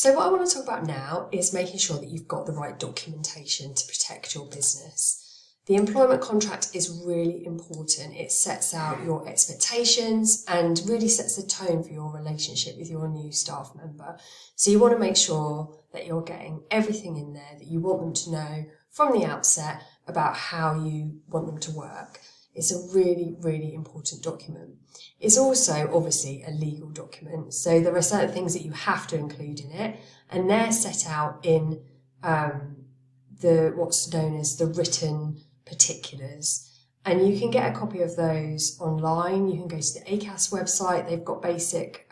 So what I want to talk about now is making sure that you've got the right documentation to protect your business. The employment contract is really important. It sets out your expectations and really sets the tone for your relationship with your new staff member. So you want to make sure that you're getting everything in there that you want them to know from the outset about how you want them to work. It's a really, really important document. It's also obviously a legal document, so there are certain things that you have to include in it, and they're set out in what's known as the written particulars. And you can get a copy of those online. You can go to the ACAS website, they've got basic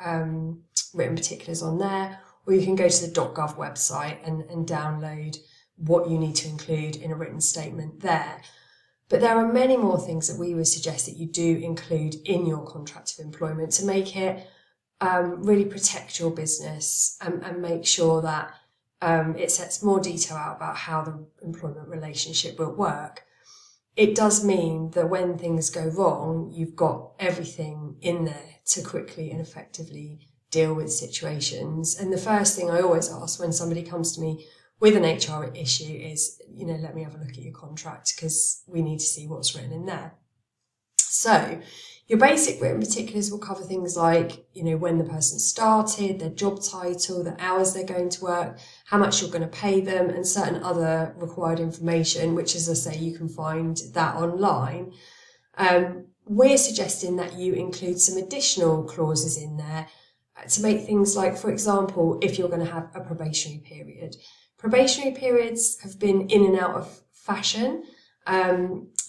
written particulars on there, or you can go to the .gov website and download what you need to include in a written statement there. But there are many more things that we would suggest that you do include in your contract of employment to make it really protect your business and make sure that it sets more detail out about how the employment relationship will work. It does mean that when things go wrong, you've got everything in there to quickly and effectively deal with situations. And the first thing I always ask when somebody comes to me with an HR issue is, let me have a look at your contract because we need to see what's written in there. So your basic written particulars will cover things like, when the person started, their job title, the hours they're going to work, how much you're going to pay them, and certain other required information, which, as I say, you can find that online. We're suggesting that you include some additional clauses in there to make things like, for example, if you're going to have a probationary period. Probationary periods have been in and out of fashion.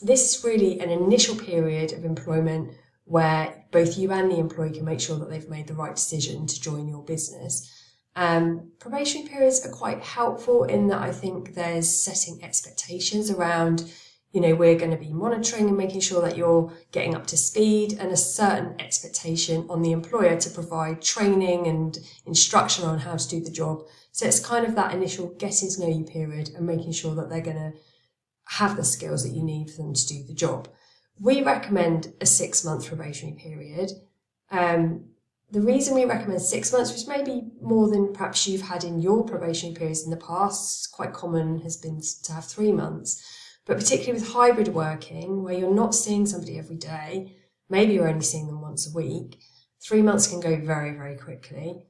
This is really an initial period of employment where both you and the employee can make sure that they've made the right decision to join your business. Probationary periods are quite helpful in that I think there's setting expectations around, we're going to be monitoring and making sure that you're getting up to speed, and a certain expectation on the employer to provide training and instruction on how to do the job. So it's kind of that initial getting to know you period and making sure that they're going to have the skills that you need for them to do the job. We recommend a 6-month probationary period. The reason we recommend 6 months, which may be more than perhaps you've had in your probationary periods in the past, quite common has been to have 3 months, but particularly with hybrid working, where you're not seeing somebody every day, maybe you're only seeing them once a week, 3 months can go very, very quickly.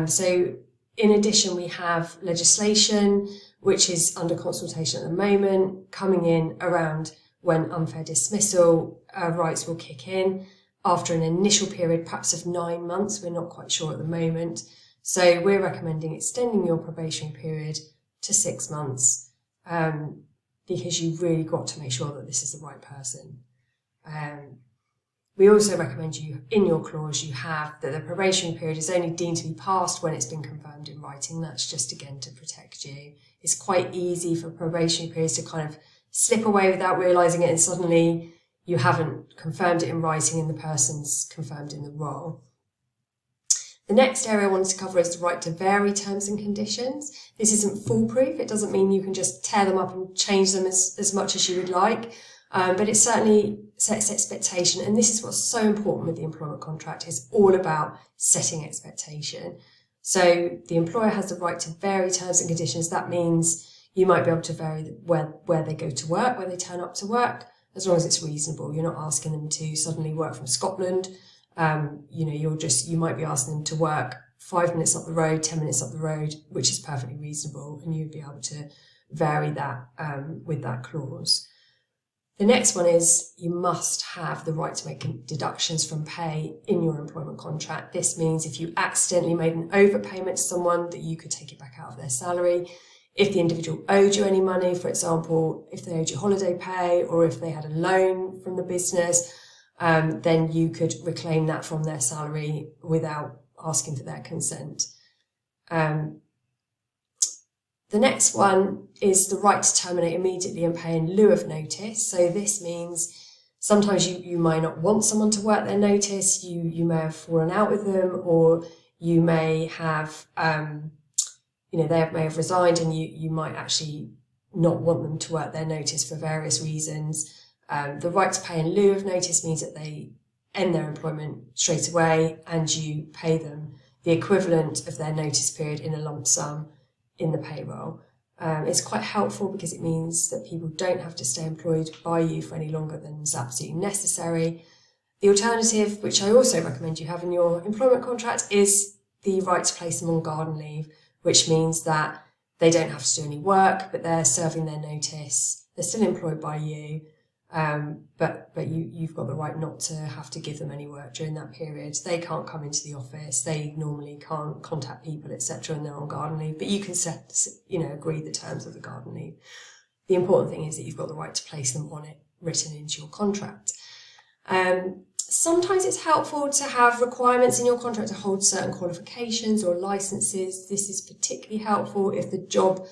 So in addition, we have legislation, which is under consultation at the moment, coming in around when unfair dismissal rights will kick in after an initial period, perhaps of 9 months. We're not quite sure at the moment. So we're recommending extending your probationary period to 6 months because you've really got to make sure that this is the right person. We also recommend you, in your clause, you have that the probationary period is only deemed to be passed when it's been confirmed in writing. That's just, again, to protect you. It's quite easy for probationary periods to kind of slip away without realising it, and suddenly you haven't confirmed it in writing and the person's confirmed in the role. The next area I wanted to cover is the right to vary terms and conditions. This isn't foolproof. It doesn't mean you can just tear them up and change them as much as you would like. But it certainly sets expectation, and this is what's so important with the employment contract. It's all about setting expectation. So the employer has the right to vary terms and conditions. That means you might be able to vary where they go to work, where they turn up to work, as long as it's reasonable. You're not asking them to suddenly work from Scotland. You might be asking them to work 5 minutes up the road, 10 minutes up the road, which is perfectly reasonable, and you'd be able to vary that with that clause. The next one is you must have the right to make deductions from pay in your employment contract. This means if you accidentally made an overpayment to someone, that you could take it back out of their salary. If the individual owed you any money, for example, if they owed you holiday pay or if they had a loan from the business, then you could reclaim that from their salary without asking for their consent. The next one is the right to terminate immediately and pay in lieu of notice. So this means sometimes you might not want someone to work their notice, you may have fallen out with them, or you may have, they may have resigned and you might actually not want them to work their notice for various reasons. The right to pay in lieu of notice means that they end their employment straight away and you pay them the equivalent of their notice period in a lump sum in the payroll. It's quite helpful because it means that people don't have to stay employed by you for any longer than is absolutely necessary. The alternative, which I also recommend you have in your employment contract, is the right to place them on garden leave, which means that they don't have to do any work, but they're serving their notice. They're still employed by you, but you've got the right not to have to give them any work during that period. They can't come into the office. They normally can't contact people, etc., and they're on garden leave. But you can agree the terms of the garden leave. The important thing is that you've got the right to place them on it, written into your contract. Sometimes it's helpful to have requirements in your contract to hold certain qualifications or licenses. This is particularly helpful if the job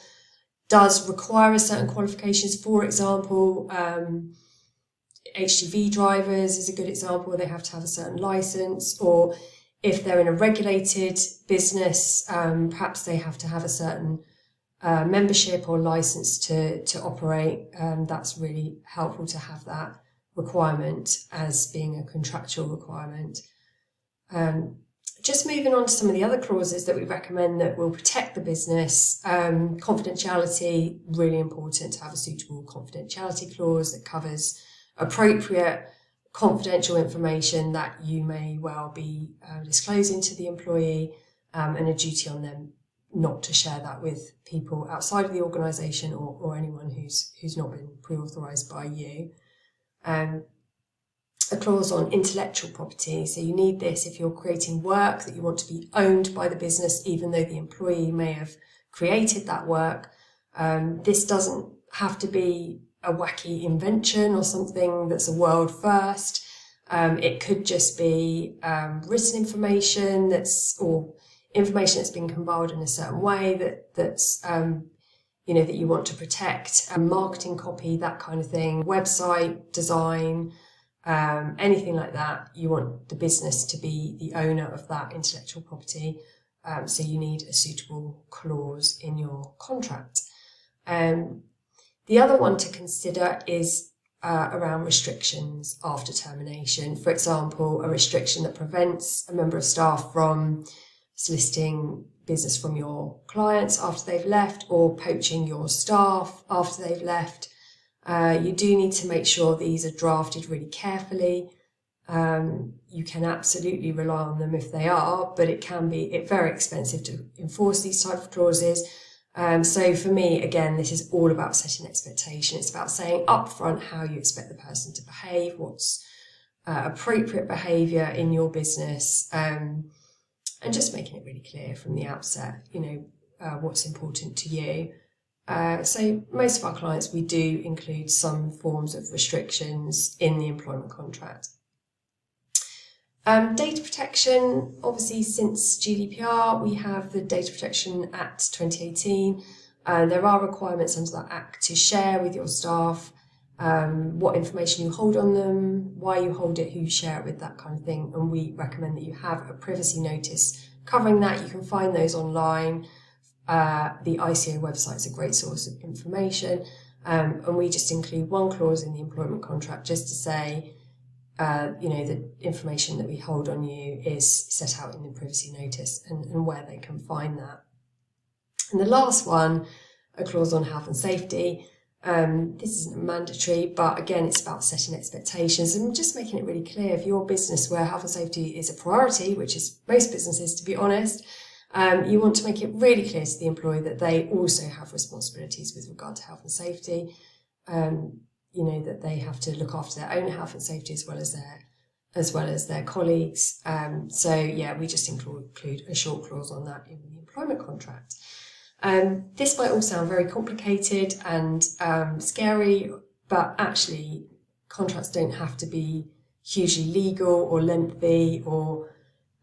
does require a certain qualifications. For example, HGV drivers is a good example where they have to have a certain license, or if they're in a regulated business, perhaps they have to have a certain membership or license to operate. That's really helpful to have that requirement as being a contractual requirement. Just moving on to some of the other clauses that we recommend that will protect the business. Confidentiality, really important to have a suitable confidentiality clause that covers appropriate confidential information that you may well be disclosing to the employee, and a duty on them not to share that with people outside of the organisation or anyone who's not been pre-authorised by you. A clause on intellectual property. So you need this if you're creating work that you want to be owned by the business, even though the employee may have created that work. This doesn't have to be a wacky invention or something that's a world first. It could just be written information or information that's been compiled in a certain way that's that you want to protect, marketing copy, that kind of thing, website design, anything like that. You want the business to be the owner of that intellectual property, so you need a suitable clause in your contract. The other one to consider is around restrictions after termination. For example, a restriction that prevents a member of staff from soliciting business from your clients after they've left, or poaching your staff after they've left. You do need to make sure these are drafted really carefully. You can absolutely rely on them if they are, but it can be very expensive to enforce these type of clauses. So for me, again, this is all about setting expectation. It's about saying upfront how you expect the person to behave, what's appropriate behaviour in your business, and just making it really clear from the outset, what's important to you. So most of our clients, we do include some forms of restrictions in the employment contract. Data protection, obviously since GDPR, we have the Data Protection Act 2018. There are requirements under that Act to share with your staff what information you hold on them, why you hold it, who you share it with, that kind of thing. And we recommend that you have a privacy notice covering that. You can find those online. The ICO website is a great source of information. And we just include one clause in the employment contract just to say, the information that we hold on you is set out in the privacy notice and where they can find that. And the last one, a clause on health and safety. This isn't mandatory, but again, it's about setting expectations and just making it really clear. If your business where health and safety is a priority, which is most businesses, to be honest, you want to make it really clear to the employee that they also have responsibilities with regard to health and safety. That they have to look after their own health and safety as well as their colleagues. We just include a short clause on that in the employment contract. This might all sound very complicated and scary, but actually contracts don't have to be hugely legal or lengthy or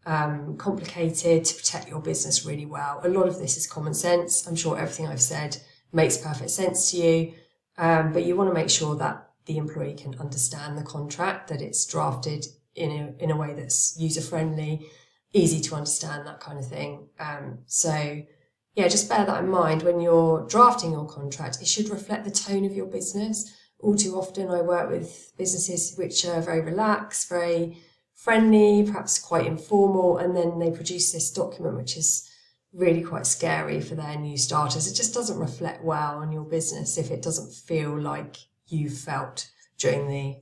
complicated to protect your business really well. A lot of this is common sense. I'm sure everything I've said makes perfect sense to you, but you want to make sure that the employee can understand the contract, that it's drafted in a way that's user-friendly, easy to understand, that kind of thing. Just bear that in mind when you're drafting your contract. It should reflect the tone of your business. All too often I work with businesses which are very relaxed, very friendly, perhaps quite informal, and then they produce this document which is really quite scary for their new starters. It just doesn't reflect well on your business if it doesn't feel like you've felt during the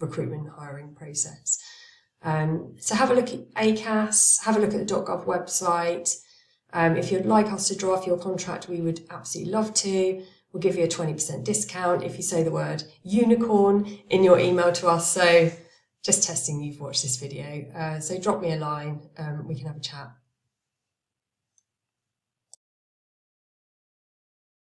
recruitment and hiring process. So have a look at ACAS, have a look at the .gov website. If you'd like us to draft your contract, we would absolutely love to. We'll give you a 20% discount if you say the word unicorn in your email to us. So just testing you've watched this video. So drop me a line, we can have a chat.